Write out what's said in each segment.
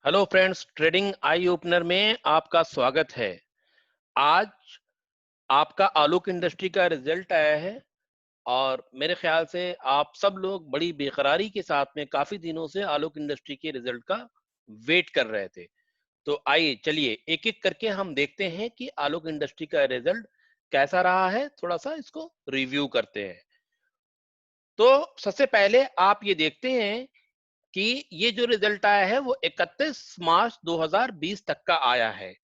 Hello friends, trading eye opener में आपका स्वागत है। आज आपका आलोक इंडस्ट्री का रिजल्ट आया है और मेरे ख्याल से आप सब लोग बड़ी बेकरारी के साथ में काफी दिनों से आलोक इंडस्ट्री के रिजल्ट का वेट कर रहे थे। तो आइए चलिए एक एक करके हम देखते हैं कि आलोक इंडस्ट्री का रिजल्ट कैसा रहा है। थोड़ा सा इसको रिव्यू करते हैं। तो सबसे पहले आप ये देखते हैं कि ये जो रिजल्ट आया है वो 31 मार्च 2020 तक का आया है।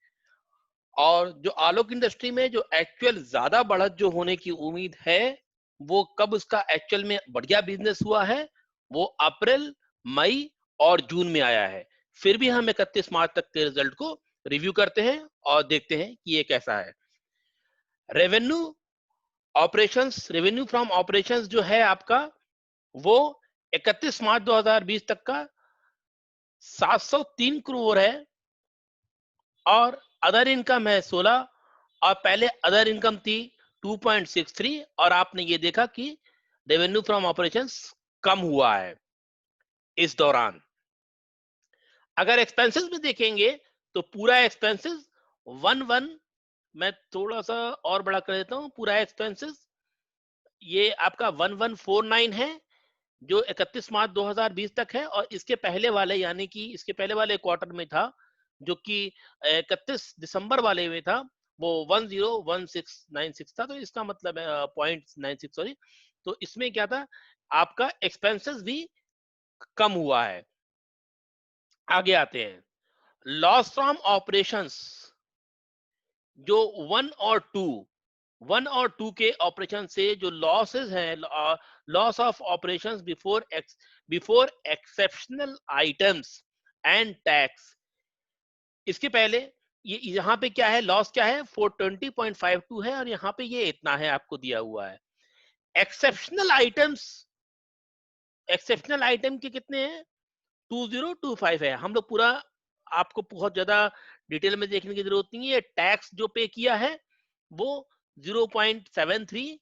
और जो आलोक इंडस्ट्री में जो एक्चुअल ज्यादा बढ़त जो होने की उम्मीद है, वो कब उसका एक्चुअल में बढ़िया बिजनेस हुआ है, वो अप्रैल, मई और जून में आया है। फिर भी हम 31 मार्च तक के रिजल्ट को रिव्यू करते हैं और देखते हैं कि ये कैसा है। रेवेन्यू रेवेन्यू फ्रॉम ऑपरेशंस जो है आपका, वो 31 मार्च 2020 तक का 703 करोड़ है। और अदर इनकम है 16, और पहले अदर इनकम थी 2.63। और आपने ये देखा कि रेवेन्यू फ्रॉम ऑपरेशंस कम हुआ है इस दौरान। अगर एक्सपेंसेस में देखेंगे तो पूरा एक्सपेंसेस वन वन मैं थोड़ा सा और बड़ा कर देता हूँ। पूरा एक्सपेंसेस ये आपका 1149 है, जो 31 मार्च 2020 तक है। और इसके पहले वाले यानी कि इसके पहले वाले क्वार्टर में था, जो कि 31 दिसंबर वाले में था, वो 101696 था। तो इसका मतलब है 0.96, सॉरी। तो इसमें क्या था, आपका एक्सपेंसेस भी कम हुआ है। आगे आते हैं, लॉस फ्रॉम ऑपरेशंस जो वन और टू के ऑपरेशन से जो लॉसेस हैं, loss of operations before exceptional items and tax. इसके पहले ये यहाँ पे क्या है, लॉस क्या है, 420.52 है, और यहाँ पे ये इतना है आपको दिया हुआ है। एक्सेप्शनल आइटम्स, एक्सेप्शनल आइटम के कितने हैं, 2025 है। हम लोग पूरा, आपको बहुत ज्यादा डिटेल में देखने की जरूरत नहीं है। टैक्स जो पे किया है वो 0.73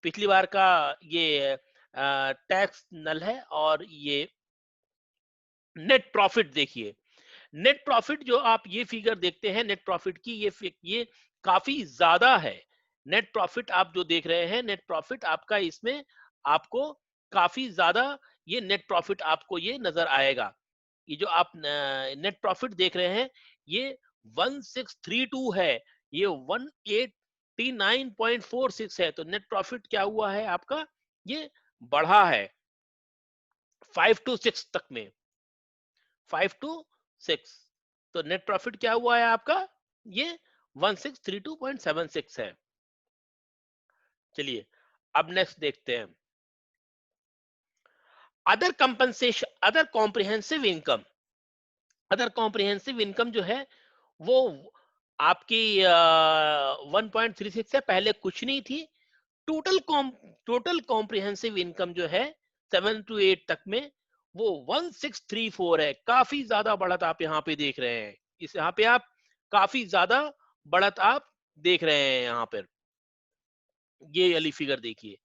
पिछली बार का ये टैक्स नल है। और ये नेट प्रॉफिट देखिए, नेट प्रॉफिट जो आप ये फिगर देखते हैं नेट प्रॉफिट की, ये काफी ज्यादा है। नेट प्रॉफिट आप जो देख रहे हैं, नेट प्रॉफिट आपका इसमें आपको काफी ज्यादा ये नेट प्रॉफिट आपको ये नजर आएगा। ये जो आप नेट प्रॉफिट देख रहे हैं, ये 1632 है, ये 189.46 है। तो नेट प्रॉफिट क्या हुआ है आपका, ये बढ़ा है 5 to 6 तक में, 5 to 6। तो नेट प्रॉफिट क्या हुआ है आपका, ये 1632.76 है। चलिए अब नेक्स्ट देखते हैं, other compensation, other comprehensive income. Other comprehensive income जो है वो आपकी 1.36 है, पहले कुछ नहीं थी। टोटल कॉम्प्रिहेंसिव इनकम जो है 7 to 8 तक में, वो 1634 है। काफी ज्यादा बढ़त आप यहाँ पे देख रहे हैं। इस यहाँ पे आप काफी ज्यादा बढ़त आप देख रहे हैं यहाँ पर। ये वाली फिगर देखिए,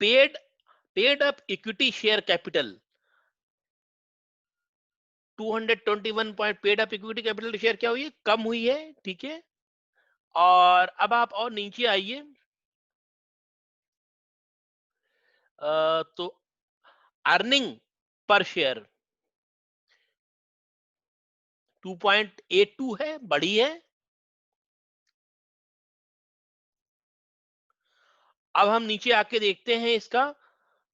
paid paid up equity share capital 221 point, paid up equity capital share क्या हुई है, कम हुई है, ठीक है। और अब आप और नीचे आइए, तो अर्निंग पर शेयर 2.82 है, बढ़ी है। अब हम नीचे आके देखते हैं इसका,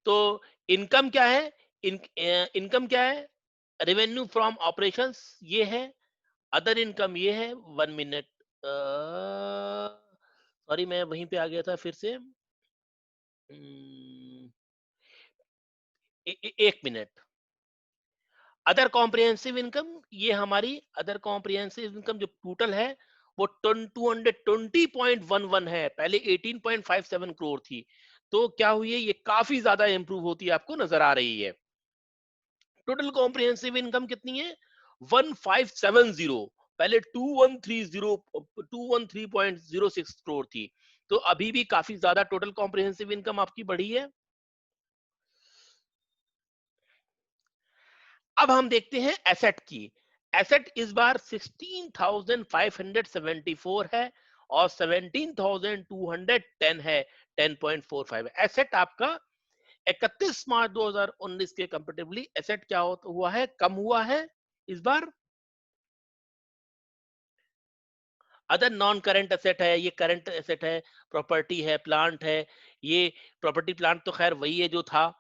तो इनकम क्या है, इनकम क्या है, रेवेन्यू फ्रॉम ऑपरेशंस ये है, अदर इनकम ये है। 1 मिनट, सॉरी मैं वहीं पे आ गया था फिर से। 1 मिनट। अदर कॉम्प्रिहेंसिव इनकम, ये हमारी अदर कॉम्प्रिहेंसिव इनकम जो टोटल है वो 220.11 है, पहले 18.57 करोड़ थी। तो क्या हुई है, ये काफी ज्यादा इंप्रूव होती है आपको नजर आ रही है। टोटल कॉम्प्रिहेंसिव इनकम कितनी है, 1570, पहले 2130 2130.06 करोड़ थी। तो अभी भी काफी ज्यादा टोटल कॉम्प्रिहेंसिव इनकम आपकी बढ़ी है। अब हम देखते हैं एसेट की। एसेट इस बार 16,574 है और 17,210 है, 10.45। एसेट आपका 31 मार्च 2019 के कंपेरेटिवली एसेट क्या हुआ है, कम हुआ है इस बार। अदर नॉन करंट एसेट है, ये करंट एसेट है, प्रॉपर्टी है, प्लांट है। ये प्रॉपर्टी प्लांट तो खैर वही है जो था,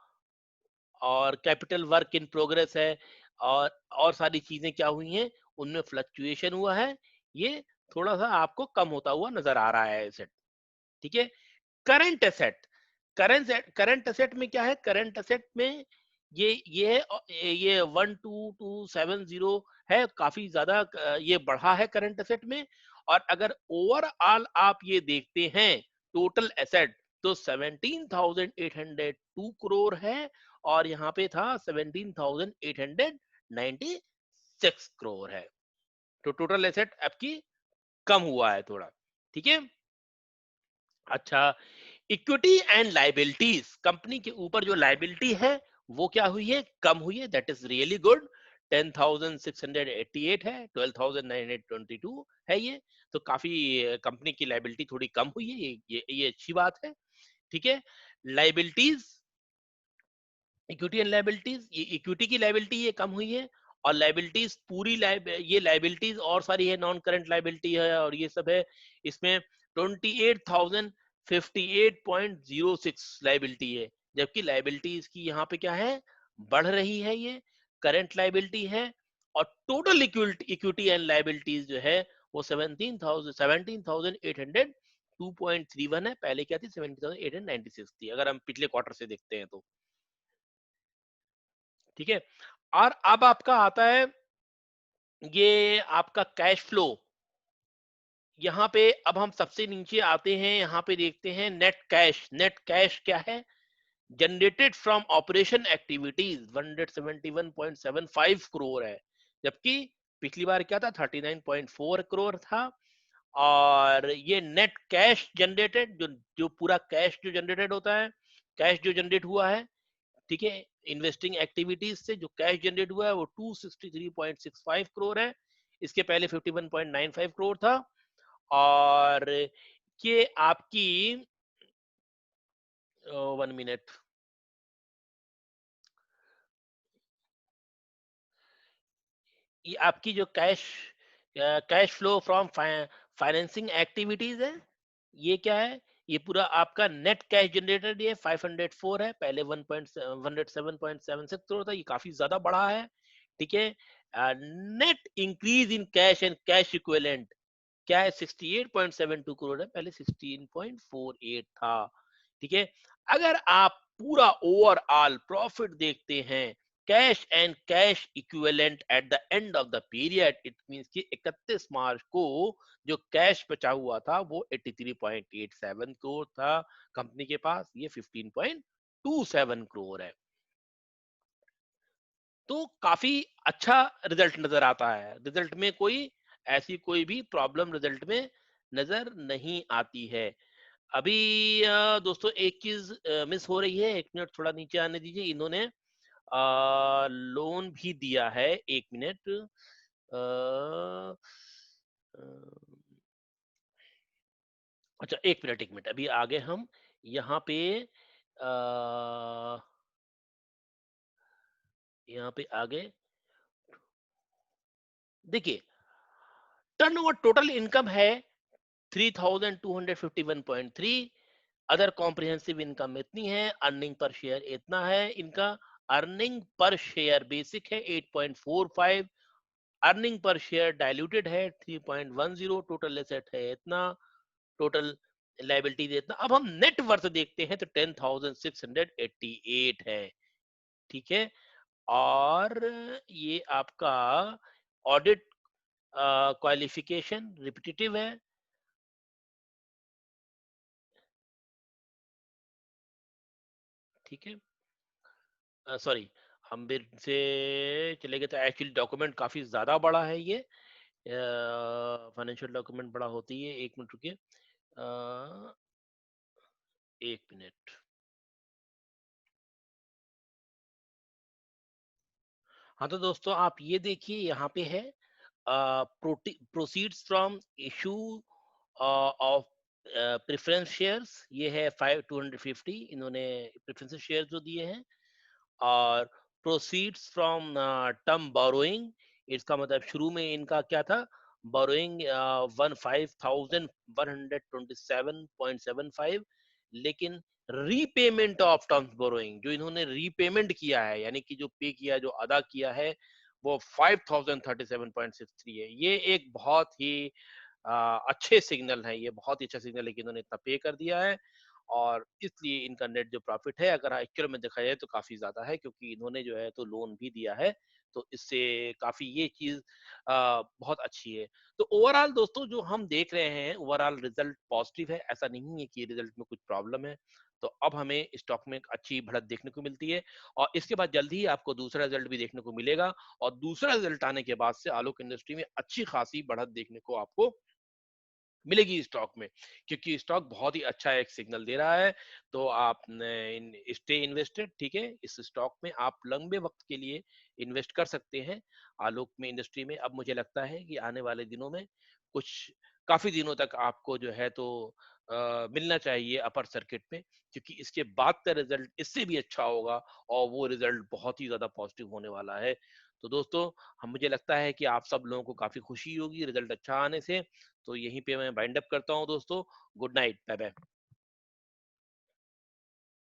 और कैपिटल वर्क इन प्रोग्रेस है, और सारी चीजें क्या हुई हैं, उनमें फ्लक्चुएशन हुआ है। ये थोड़ा सा आपको कम होता हुआ नजर आ रहा है एसेट। ठीक है। करंट एसेट, करंट एसेट में क्या है, करंट एसेट में ये है, ये 12270 है, काफी ज्यादा ये बढ़ा है करंट एसेट में। और अगर ओवरऑल आप ये देखते हैं टोटल एसेट, तो 17,802 करोड़ है, और यहाँ पे था 17,896 करोड़ है। तो टोटल एसेट आपकी कम हुआ है थोड़ा। ठीक है। अच्छा, इक्विटी एंड लाइबिलिटीज, कंपनी के ऊपर जो लाइबिलिटी है वो क्या हुई है, कम हुई है। That is really good. 10,688 है, 12,922 है ये। तो काफी कंपनी की लाइबिलिटी थोड़ी कम हुई है, ये अच्छी बात है। ठीक है। लाइबिलिटीज, इक्विटी एंड लाइबिलिटीज, ये इक्विटी की लाइबिलिटी ये कम हुई है, और लाइबिलिटीज पूरी ये लाइबिलिटीज और सारी है, नॉन करंट लाइबिलिटी है और ये सब है। इसमें 28,058.06 लाइबिलिटी है, जबकि लाइबिलिटीज की यहाँ पे क्या है, बढ़ रही है ये, करंट लाइबिलिटी है। और टोटल इक्विटी एंड लाइबिलिटीज जो है वो 17,802.31 है। पहले क्या थी, 17,896 थी, अगर हम पिछले क्वार्टर से देखते हैं तो। ठीक है। और अब आपका आता है ये आपका कैश फ्लो। यहाँ पे अब हम सबसे नीचे आते हैं, यहाँ पे देखते हैं नेट कैश। नेट कैश क्या है, generated from operation activities 171.75 crore है, जबकि पिछली बार क्या था, 39.4 करोड़ था। और ये नेट कैश जनरेटेड, जो जो पूरा कैश जो जनरेटेड होता है, कैश जो जनरेट हुआ है, ठीक है, इन्वेस्टिंग एक्टिविटीज से जो कैश जनरेट हुआ है वो 263.65 करोड़ है। इसके पहले 51.95 करोड़ था। और ये आपकी 1 मिनट, ये आपकी जो cash flow from financing activities है, ये क्या है, ये पूरा आपका नेट कैश जनरेटेड, ये 504 है, पहले 107.76 करोड़ था, ये काफी ज्यादा बढ़ा है। ठीक है। Net increase in cash and cash equivalent क्या है, 68.72 करोड़ है, पहले 16.48 था। ठीक है। अगर आप पूरा ओवरऑल प्रॉफिट देखते हैं, cash and cash equivalent at the end of the period, it means कि 31 मार्च को जो कैश बचा हुआ था वो 83.87 करोड़ था कंपनी के पास, ये 15.27 करोड़ है। तो काफी अच्छा रिजल्ट नजर आता है। रिजल्ट में कोई ऐसी कोई भी प्रॉब्लम रिजल्ट में नजर नहीं आती है। अभी दोस्तों एक चीज मिस हो रही है, 1 मिनट थोड़ा नीचे आने दीजिए। इन्होंने लोन भी दिया है, 1 मिनट। अच्छा, 1 मिनट 1 मिनट, अभी आगे हम यहाँ पे यहाँ पे आगे देखिए, टर्नओवर टोटल इनकम है 3,251.3, अदर कॉम्प्रिहेंसिव इनकम इतनी है, अर्निंग पर शेयर इतना है इनका। अर्निंग पर शेयर बेसिक है 8.45, अर्निंग पर शेयर डाइल्यूटेड है 3.10, टोटल एसेट है इतना, टोटल लाइबिलिटीज इतना। अब हम नेट वर्थ देखते हैं तो 10,688 है। ठीक है। और ये आपका ऑडिट क्वालिफिकेशन रिपीटेटिव है। ठीक है। सॉरी, हम फिर से चले गए, तो एक्चुअली डॉक्यूमेंट काफी ज्यादा बड़ा है ये, फाइनेंशियल डॉक्यूमेंट बड़ा होती है। 1 मिनट रुकिए। 1 मिनट। हाँ, तो दोस्तों आप ये देखिए यहाँ पे है proceeds from issue of preference shares, ये है 5250, इन्होंने प्रेफरेंस शेयर जो दिए हैं। और प्रोसीड्स फ्रॉम टर्म बोरोइंग, इसका मतलब शुरू में इनका क्या था, बोरोइंग 15,127.75, लेकिन रीपेमेंट ऑफ टर्म्स बोरोइंग जो इन्होंने रीपेमेंट किया है, यानी कि जो पे किया, जो अदा किया है, वो 5037.63 है। ये एक बहुत ही अच्छे सिग्नल है, ये बहुत ही अच्छा सिग्नल है कि इन्होंने इतना पे कर दिया है। और इसलिए इनका नेट जो प्रॉफिट है, अगर एक्चुअल में देखा जाए तो काफी ज्यादा है, क्योंकि इन्होंने जो है तो लोन भी दिया है। तो इससे काफी ये चीज बहुत अच्छी है। तो ओवरऑल दोस्तों जो हम देख रहे हैं, ओवरऑल रिजल्ट पॉजिटिव है, ऐसा नहीं है कि रिजल्ट में कुछ प्रॉब्लम है। तो अब हमें स्टॉक में एक अच्छी बढ़त देखने को मिलती है, और इसके बाद जल्दी ही आपको दूसरा रिजल्ट भी देखने को मिलेगा। और दूसरा रिजल्ट आने के बाद से आलोक इंडस्ट्री में अच्छी खासी बढ़त देखने को आपको मिलेगी स्टॉक में, क्योंकि स्टॉक बहुत ही अच्छा एक सिग्नल दे रहा है। तो आप स्टे इन्वेस्टेड, ठीक है, इस स्टॉक में आप लंबे वक्त के लिए इन्वेस्ट कर सकते हैं आलोक में इंडस्ट्री में। अब मुझे लगता है कि आने वाले दिनों में कुछ काफी दिनों तक आपको जो है तो मिलना चाहिए अपर सर्किट में, क्योंकि इसके बाद का रिजल्ट इससे भी अच्छा होगा, और वो रिजल्ट बहुत ही ज्यादा पॉजिटिव होने वाला है। तो दोस्तों, हम मुझे लगता है कि आप सब लोगों को काफी खुशी होगी रिजल्ट अच्छा आने से। तो यहीं पे मैं वाइंड अप करता हूँ दोस्तों। Good night, bye bye.